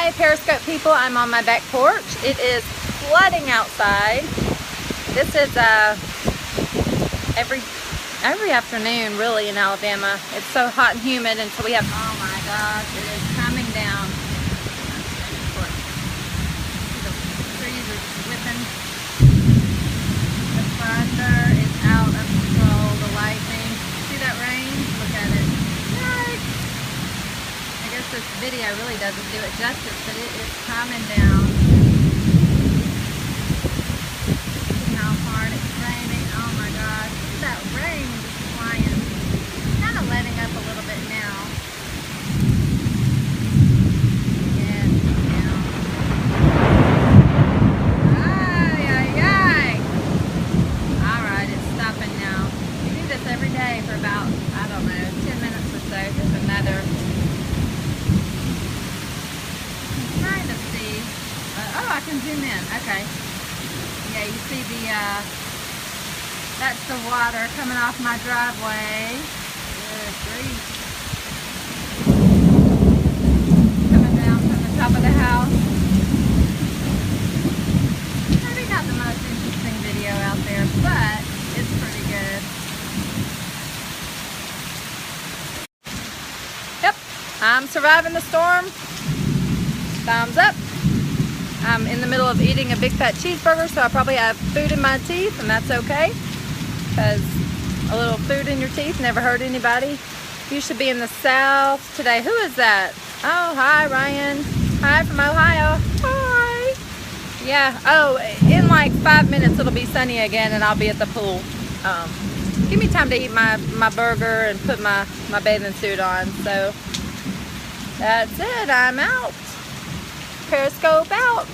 Hi Periscope people, I'm on my back porch. It is flooding outside. This is every afternoon really in Alabama. It's so hot and humid until we have, oh my gosh, it is coming down. The trees are whipping. The thunder is out of control, the lightning. See that rain? Look at it. Yikes. I guess this video really doesn't do it justice, but it is coming down. See how hard it's raining? Oh my gosh. Look at that rain just flying. It's kind of letting up a little bit now. Yeah, it's down. Ay, ay, ay. Alright, it's stopping now. We do this every day for about, I don't know, 10 minutes or so. There's another. Trying to see. Oh, I can zoom in. Okay. Yeah, you see the, that's the water coming off my driveway. Good grief. Coming down from the top of the house. Maybe not the most interesting video out there, but it's pretty good. Yep, I'm surviving the storm. Thumbs up. I'm in the middle of eating a big fat cheeseburger, so I probably have food in my teeth, and that's okay, because a little food in your teeth never hurt anybody. You should be in the South today. Who is that? Oh, hi, Ryan. Hi from Ohio. Hi. Yeah, oh, in like 5 minutes it'll be sunny again, and I'll be at the pool. Give me time to eat my burger and put my bathing suit on. So that's it. I'm out. Periscope out.